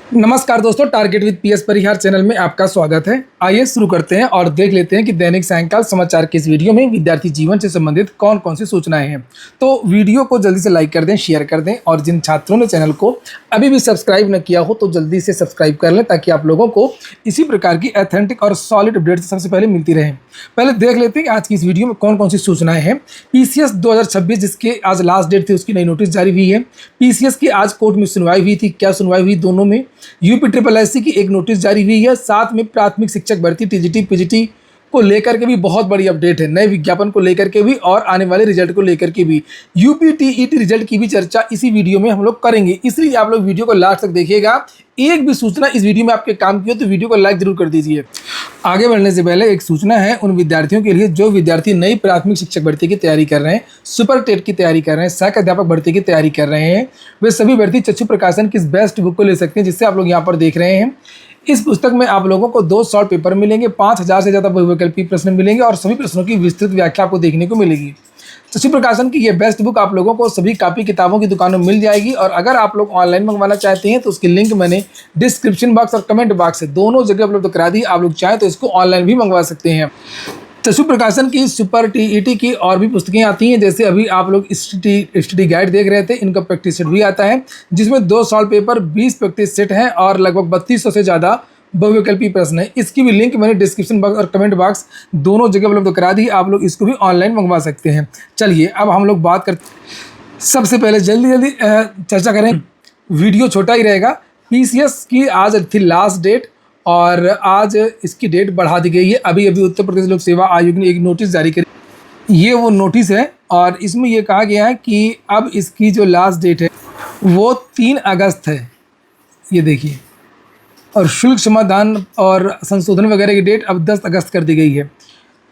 नमस्कार दोस्तों, target with PS Parihar channel में आपका स्वागत है। आइए शुरू करते हैं और देख लेते हैं कि दैनिक सायंकाल समाचार के इस वीडियो में विद्यार्थी जीवन से संबंधित कौन कौन सी सूचनाएं हैं। तो वीडियो को जल्दी से लाइक कर दें, शेयर कर दें और जिन छात्रों ने चैनल को अभी भी सब्सक्राइब न किया हो तो जल्दी से सब्सक्राइब कर लें ताकि आप लोगों को इसी प्रकार की ऑथेंटिक और सॉलिड अपडेट सबसे पहले मिलती रहे। पहले देख लेते हैं कि आज की इस वीडियो में कौन कौन सी सूचनाएं हैं। पीसीएस 2026 जिसके आज लास्ट डेट थी उसकी नई नोटिस जारी हुई है। पीसीएस की आज कोर्ट में सुनवाई हुई थी। क्या सुनवाई हुई? दोनों में यूपीएससी की एक नोटिस जारी हुई है। साथ में प्राथमिक शिक्षक भर्ती टीजीटी पीजीटी को लेकर के भी बहुत बड़ी अपडेट है। नए विज्ञापन को लेकर के भी और आने वाले रिजल्ट को लेकर के भी, यूपीटीईटी रिजल्ट की भी चर्चा इसी वीडियो में हम लोग करेंगे, इसलिए आप लोग वीडियो को लास्ट तक देखिएगा। एक भी सूचना इस वीडियो में आपके काम की हो तो वीडियो को लाइक जरूर कर दीजिए। आगे बढ़ने से पहले एक सूचना है उन विद्यार्थियों के लिए जो विद्यार्थी नई प्राथमिक शिक्षक भर्ती की तैयारी कर रहे हैं, सुपर टेट की तैयारी कर रहे हैं, सहायक अध्यापक भर्ती की तैयारी कर रहे हैं। वे सभी भर्ती चक्षु प्रकाशन की इस बेस्ट बुक को ले सकते हैं जिससे आप लोग यहाँ पर देख रहे हैं। इस पुस्तक में आप लोगों को 2 शॉर्ट पेपर मिलेंगे, 5000 से ज़्यादा बहुविकल्पी प्रश्न मिलेंगे और सभी प्रश्नों की विस्तृत व्याख्या आपको देखने को मिलेगी। चक्षु प्रकाशन की ये बेस्ट बुक आप लोगों को सभी कॉपी किताबों की दुकानों में मिल जाएगी और अगर आप लोग ऑनलाइन मंगवाना चाहते हैं तो उसकी लिंक मैंने डिस्क्रिप्शन बॉक्स और कमेंट बॉक्स से दोनों जगह उपलब्ध करा दी। आप लोग चाहें तो इसको ऑनलाइन भी मंगवा सकते हैं। चक्षु प्रकाशन की सुपर टीईटी की और भी पुस्तकें आती हैं, जैसे अभी आप लोग स्टडी गाइड देख रहे थे, इनका प्रैक्टिस सेट भी आता है जिसमें 2 सॉल्व पेपर, 20 प्रैक्टिस सेट हैं और लगभग 3200 से ज़्यादा बहुविकल्पी प्रश्न है। इसकी भी लिंक मैंने डिस्क्रिप्शन बॉक्स और कमेंट बॉक्स दोनों जगह उपलब्ध करा दी। आप लोग इसको भी ऑनलाइन मंगवा सकते हैं। चलिए अब हम लोग बात करते, सबसे पहले जल्दी चर्चा करें, वीडियो छोटा ही रहेगा। पीसीएस की आज थी लास्ट डेट और आज इसकी डेट बढ़ा दी गई है। अभी उत्तर प्रदेश लोक सेवा आयोग ने एक नोटिस जारी करी, ये वो नोटिस है और इसमें यह कहा गया है कि अब इसकी जो लास्ट डेट है वो 3 अगस्त है। ये देखिए, और शुल्क समाधान और संशोधन वगैरह की डेट अब 10 अगस्त कर दी गई है।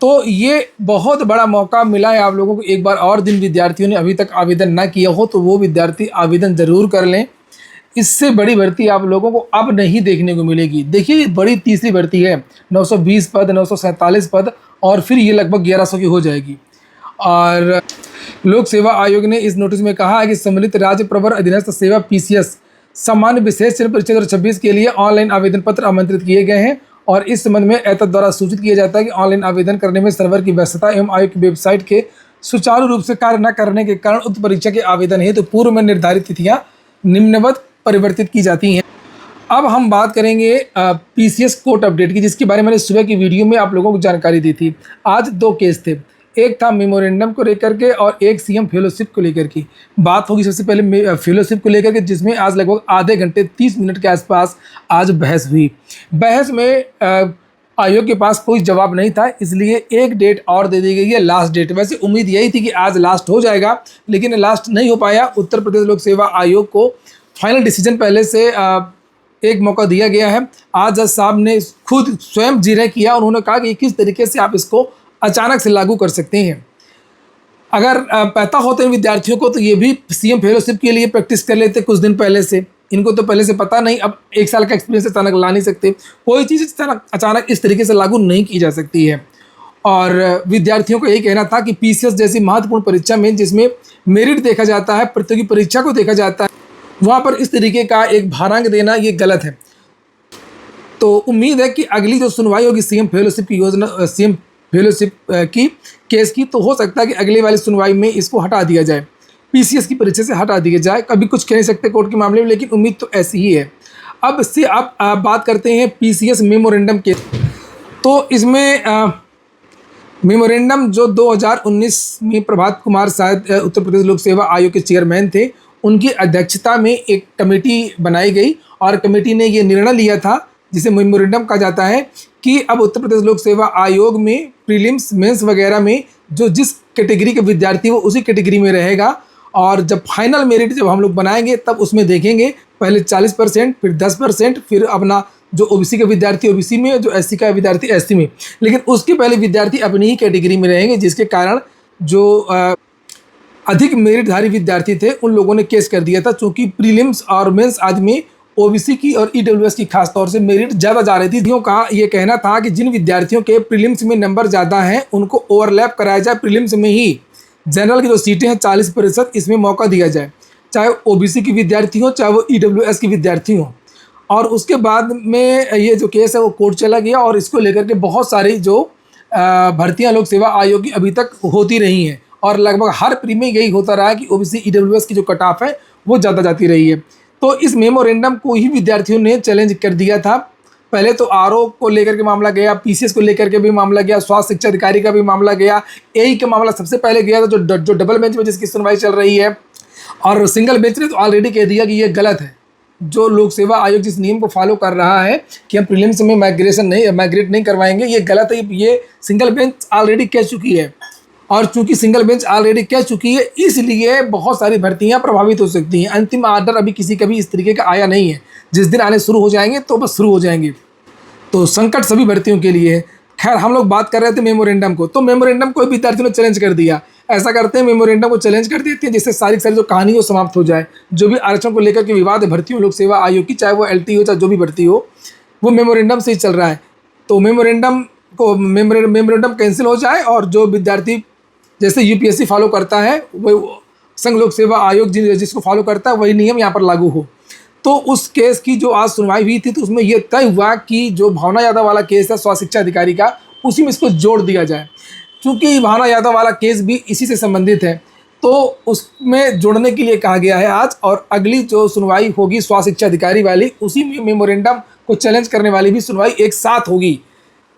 तो ये बहुत बड़ा मौका मिला है आप लोगों को। एक बार और जिन विद्यार्थियों ने अभी तक आवेदन ना किया हो तो वो विद्यार्थी आवेदन ज़रूर कर लें। इससे बड़ी भर्ती आप लोगों को अब नहीं देखने को मिलेगी। देखिए, ये बड़ी तीसरी भर्ती है, 920 पद, 947 पद और फिर ये लगभग 1100 की हो जाएगी। और लोक सेवा आयोग ने इस नोटिस में कहा है कि सम्मिलित राज्य प्रवर अधीनस्थ सेवा पीसीएस सामान्य विशेष चयन परीक्षा 2026 के लिए ऑनलाइन आवेदन पत्र आमंत्रित किए गए हैं और इस संबंध में एतद द्वारा सूचित किया जाता है कि ऑनलाइन आवेदन करने में सर्वर की व्यस्तता एवं आयोग की वेबसाइट के सुचारू रूप से कार्य न करने के कारण उक्त परीक्षा के आवेदन हेतु तो पूर्व में निर्धारित तिथियां निम्नवत परिवर्तित की जाती हैं। अब हम बात करेंगे पीसीएस कोर्ट अपडेट की, जिसके बारे में मैंने सुबह की वीडियो में आप लोगों को जानकारी दी थी। आज 2 केस थे, एक था मेमोरेंडम को लेकर के और एक सीएम फेलोशिप को लेकर की बात होगी। सबसे पहले फेलोशिप को लेकर के, जिसमें आज लगभग आधे घंटे 30 मिनट के आसपास आज बहस हुई। बहस में आयोग के पास कोई जवाब नहीं था, इसलिए एक डेट और दे दी गई है, लास्ट डेट। वैसे उम्मीद यही थी कि आज लास्ट हो जाएगा, लेकिन लास्ट नहीं हो पाया। उत्तर प्रदेश लोक सेवा आयोग को फाइनल डिसीजन पहले से एक मौका दिया गया है। आज जज साहब ने खुद स्वयं जिरह किया। उन्होंने कहा कि किस तरीके से आप इसको अचानक से लागू कर सकते हैं। अगर पता होते हैं विद्यार्थियों को तो ये भी सीएम फेलोशिप के लिए प्रैक्टिस कर लेते कुछ दिन पहले से। इनको तो पहले से पता नहीं, अब 1 साल का एक्सपीरियंस अचानक ला नहीं सकते। कोई चीज़ अचानक इस तरीके से लागू नहीं की जा सकती है। और विद्यार्थियों को यही कहना था कि पीसीएस जैसी महत्वपूर्ण परीक्षा में, जिसमें मेरिट देखा जाता है, प्रतियोगी परीक्षा को देखा जाता है, वहाँ पर इस तरीके का एक भारांक देना ये गलत है। तो उम्मीद है कि अगली जो सुनवाई होगी सीएम फेलोशिप की योजना, सीएम फेलोशिप की केस की, तो हो सकता है कि अगली वाली सुनवाई में इसको हटा दिया जाए, पीसीएस की परीक्षा से हटा दिया जाए। कभी कुछ कह नहीं सकते कोर्ट के मामले में, लेकिन उम्मीद तो ऐसी ही है। अब इससे आप बात करते हैं पीसीएस मेमोरेंडम के। तो इसमें मेमोरेंडम जो 2019 में प्रभात कुमार शायद उत्तर प्रदेश लोक सेवा आयोग के चेयरमैन थे, उनकी अध्यक्षता में एक कमेटी बनाई गई और कमेटी ने ये निर्णय लिया था, जिसे मेमोरेंडम कहा जाता है, कि अब उत्तर प्रदेश लोक सेवा आयोग में प्रीलिम्स मेंस वगैरह में जो जिस कैटेगरी के विद्यार्थी वो उसी कैटेगरी में रहेगा। और जब फाइनल मेरिट जब हम लोग बनाएंगे तब उसमें देखेंगे पहले 40%, फिर 10%, फिर अपना जो ओबीसी के विद्यार्थी ओबीसी में, जो एससी का विद्यार्थी एससी में। लेकिन उसके पहले विद्यार्थी अपनी ही कैटेगरी में रहेंगे, जिसके कारण जो अधिक मेरिटधारी विद्यार्थी थे उन लोगों ने केस कर दिया था। चूँकि प्रीलिम्स और मेंस आदि में ओबीसी की और ईडब्ल्यूएस की खास तौर से मेरिट ज़्यादा जा रही थी। विद्यार्थियों का ये कहना था कि जिन विद्यार्थियों के प्रीलिम्स में नंबर ज़्यादा हैं उनको ओवरलैप कराया जाए, प्रीलिम्स में ही जनरल की जो सीटें हैं 40% इसमें मौका दिया जाए, चाहे ओबीसी की विद्यार्थी हो चाहे वो ईडब्ल्यूएस की विद्यार्थी हो। और उसके बाद में ये जो केस है वो कोर्ट चला गया और इसको लेकर के बहुत सारी जो भर्तियां लोक सेवा आयोग की अभी तक होती रही हैं और लगभग हर प्री में यही होता रहा है कि ओबीसी ईडब्ल्यूएस की जो कट ऑफ है वो ज़्यादा जाती रही है। तो इस मेमोरेंडम को ही विद्यार्थियों ने चैलेंज कर दिया था। पहले तो आरओ को लेकर के मामला गया, पीसीएस को लेकर के भी मामला गया, स्वास्थ्य शिक्षा अधिकारी का भी मामला गया, एई का मामला सबसे पहले गया था जो डबल बेंच में जिसकी सुनवाई चल रही है। और सिंगल बेंच ने तो ऑलरेडी कह दिया कि ये गलत है। जो लोक सेवा आयोग जिस नियम को फॉलो कर रहा है कि हम प्रीलिम्स में माइग्रेट नहीं करवाएंगे, ये गलत है, ये सिंगल बेंच ऑलरेडी कह चुकी है। और चूंकि सिंगल बेंच ऑलरेडी कह चुकी है इसलिए बहुत सारी भर्तियां प्रभावित हो सकती हैं। अंतिम आर्डर अभी किसी का भी इस तरीके का आया नहीं है, जिस दिन आने शुरू हो जाएंगे तो बस शुरू हो जाएंगे। तो संकट सभी भर्तियों के लिए है। खैर हम लोग बात कर रहे थे मेमोरेंडम को, तो मेमोरेंडम को विद्यार्थियों ने चैलेंज कर दिया। ऐसा करते हैं मेमोरेंडम को चैलेंज कर देते हैं जिससे सारी जो कहानी वो समाप्त हो जाए। जो भी आरक्षण को लेकर के विवाद है भर्तियों लोक सेवा आयोग की, चाहे वो एलटी हो चाहे जो भी भर्ती हो, वो मेमोरेंडम से ही चल रहा है। तो मेमोरेंडम कैंसिल हो जाए और जो विद्यार्थी जैसे यूपीएससी फॉलो करता है वो संघ लोक सेवा आयोग जिसको फॉलो करता है वही नियम यहाँ पर लागू हो। तो उस केस की जो आज सुनवाई हुई थी तो उसमें यह तय हुआ कि जो भावना यादव वाला केस है स्वास्थ्य शिक्षा अधिकारी का, उसी में इसको जोड़ दिया जाए। क्योंकि भावना यादव वाला केस भी इसी से संबंधित है तो उसमें जोड़ने के लिए कहा गया है आज। और अगली जो सुनवाई होगी स्वास्थ्य शिक्षा अधिकारी वाली, उसी में मेमोरेंडम को चैलेंज करने वाली भी सुनवाई एक साथ होगी।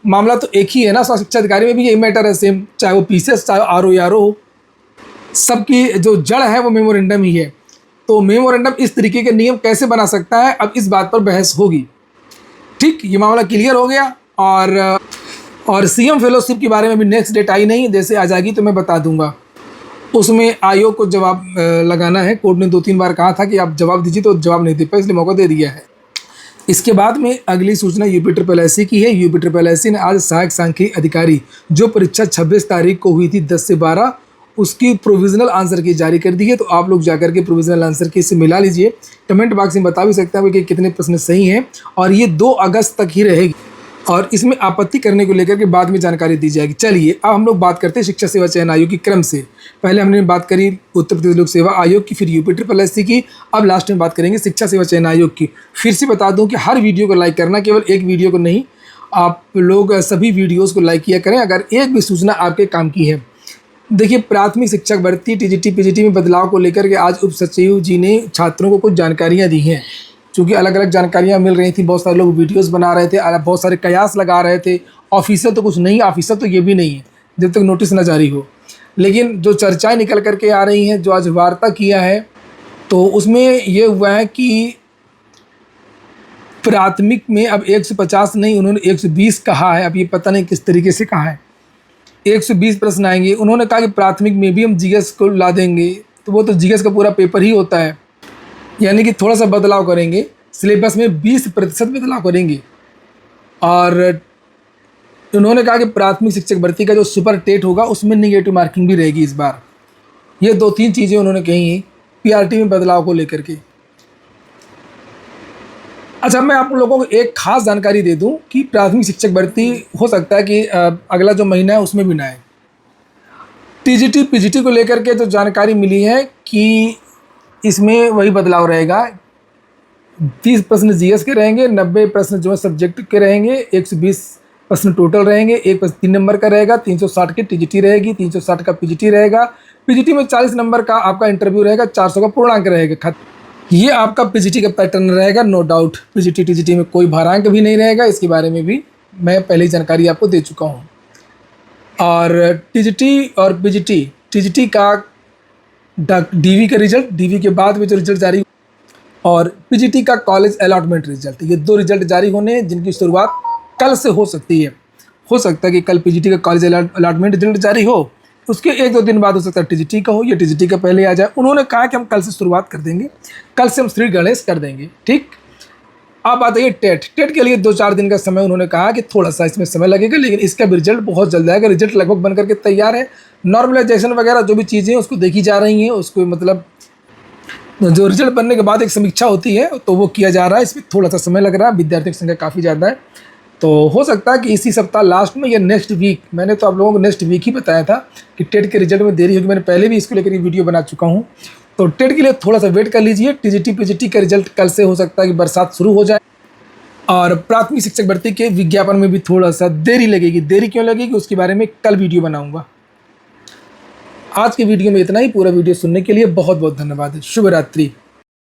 मामला तो एक ही है ना, स्वास्थ्य शिक्षा अधिकारी में भी यही मैटर है सेम, चाहे वो पीसीएस चाहे आरओ हो, सबकी जो जड़ है वो मेमोरेंडम ही है। तो मेमोरेंडम इस तरीके के नियम कैसे बना सकता है, अब इस बात पर बहस होगी। ठीक, ये मामला क्लियर हो गया। और सीएम फेलोशिप के बारे में भी नेक्स्ट डेट आई नहीं, जैसे आ जाएगी तो मैं बता दूंगा। उसमें आयोग को जवाब लगाना है। कोर्ट ने 2-3 बार कहा था कि आप जवाब दीजिए तो जवाब नहीं दे पाए, इसलिए मौका दे दिया है। इसके बाद में अगली सूचना यूपी की है। यूपी ने आज सहायक सांख्यिकी अधिकारी जो परीक्षा 26 तारीख को हुई थी 10 से 12, उसकी प्रोविजनल आंसर की जारी कर दी है। तो आप लोग जाकर के प्रोविजनल आंसर की से मिला लीजिए। कमेंट बॉक्स में बता भी सकते हैं कि कितने प्रश्न सही हैं। और ये 2 अगस्त तक ही रहेगी और इसमें आपत्ति करने को लेकर के बाद में जानकारी दी जाएगी। चलिए अब हम लोग बात करते हैं शिक्षा सेवा चयन आयोग की क्रम से। पहले हमने बात करी उत्तर प्रदेश लोक सेवा आयोग की, फिर यूपी की, अब लास्ट में बात करेंगे शिक्षा सेवा चयन आयोग की। फिर से बता दूं कि हर वीडियो को लाइक करना, केवल एक वीडियो को नहीं, आप लोग सभी वीडियोज़ को लाइक किया करें अगर एक भी सूचना आपके काम की है। देखिए, प्राथमिक शिक्षक भर्ती टीजीटी पीजीटी में बदलाव को लेकर के आज उप सचिव जी ने छात्रों को कुछ जानकारियाँ दी हैं। क्योंकि अलग अलग जानकारियाँ मिल रही थी, बहुत सारे लोग वीडियोस बना रहे थे, बहुत सारे कयास लगा रहे थे। ऑफिसर तो कुछ नहीं, ऑफिसर तो ये भी नहीं है जब तक नोटिस न जारी हो। लेकिन जो चर्चाएं निकल करके आ रही हैं, जो आज वार्ता किया है, तो उसमें ये हुआ है कि प्राथमिक में अब 150 नहीं, उन्होंने 120 कहा है। अब ये पता नहीं किस तरीके से कहा है, 120 प्रश्न आएंगे। उन्होंने कहा कि प्राथमिक में भी हम जीएस को ला देंगे, तो वो तो जीएस का पूरा पेपर ही होता है, यानी कि थोड़ा सा बदलाव करेंगे। सिलेबस में 20% बदलाव करेंगे। और उन्होंने कहा कि प्राथमिक शिक्षक भर्ती का जो सुपर टेट होगा उसमें निगेटिव मार्किंग भी रहेगी इस बार। ये 2-3 चीज़ें उन्होंने कही हैं पीआरटी में बदलाव को लेकर के। अच्छा, मैं आप लोगों को एक खास जानकारी दे दूं कि प्राथमिक शिक्षक भर्ती हो सकता है कि अगला जो महीना है उसमें भी ना आए। टीजीटी पीजीटी को लेकर के जो जानकारी मिली है कि इसमें वही बदलाव रहेगा। 30 प्रश्न जीएस के रहेंगे, 90 प्रश्न जो है सब्जेक्ट के रहेंगे, 120 प्रश्न टोटल रहेंगे। एक प्रश्न 3 नंबर का रहेगा, 360 की टीजीटी रहेगी, 360 का पीजीटी रहेगा। पीजीटी में 40 नंबर का आपका इंटरव्यू रहेगा, 400 का पूर्णांक रहेगा। ये आपका पीजीटी का पैटर्न रहेगा, नो डाउट। पीजीटी टीजीटी में कोई भारांक भी नहीं रहेगा, इसके बारे में भी मैं पहले ही जानकारी आपको दे चुका हूँ। और टीजीटी और पीजीटी, टीजीटी का डीवी का रिजल्ट, डीवी के बाद में जो रिजल्ट जारी, और पीजीटी का कॉलेज अलॉटमेंट रिजल्ट, ये 2 रिजल्ट जारी होने हैं जिनकी शुरुआत कल से हो सकती है। हो सकता है कि कल पीजीटी का कॉलेज अलॉटमेंट रिजल्ट जारी हो, उसके 1-2 दिन बाद हो सकता है टीजीटी का हो, या टीजीटी का पहले आ जाए। उन्होंने कहा कि हम कल से शुरुआत कर देंगे, कल से हम श्री गणेश कर देंगे। ठीक, अब बात है टेट के लिए 2-4 दिन का समय उन्होंने कहा कि थोड़ा सा इसमें समय लगेगा, लेकिन इसका भी रिजल्ट बहुत जल्द आएगा। रिजल्ट लगभग बन करके तैयार है। नॉर्मलाइजेशन वगैरह जो भी चीज़ें हैं उसको देखी जा रही हैं, उसको मतलब जो रिजल्ट बनने के बाद एक समीक्षा होती है तो वो किया जा रहा है। इसमें थोड़ा सा समय लग रहा है, विद्यार्थियों की संख्या काफ़ी ज़्यादा है। तो हो सकता है कि इसी सप्ताह लास्ट में या नेक्स्ट वीक, मैंने तो आप लोगों को नेक्स्ट वीक ही बताया था कि टेट के रिजल्ट में देरी होगी। मैंने पहले भी इसको लेकर वीडियो बना चुका हूँ। तो टेट के लिए थोड़ा सा वेट कर लीजिए। टीजीटी पीजीटी का रिजल्ट कल से हो सकता है कि बरसात शुरू हो जाए। और प्राथमिक शिक्षक भर्ती के विज्ञापन में भी थोड़ा सा देरी लगेगी। देरी क्यों लगेगी उसके बारे में कल वीडियो बनाऊंगा। आज के वीडियो में इतना ही। पूरा वीडियो सुनने के लिए बहुत बहुत धन्यवाद। शुभ रात्रि।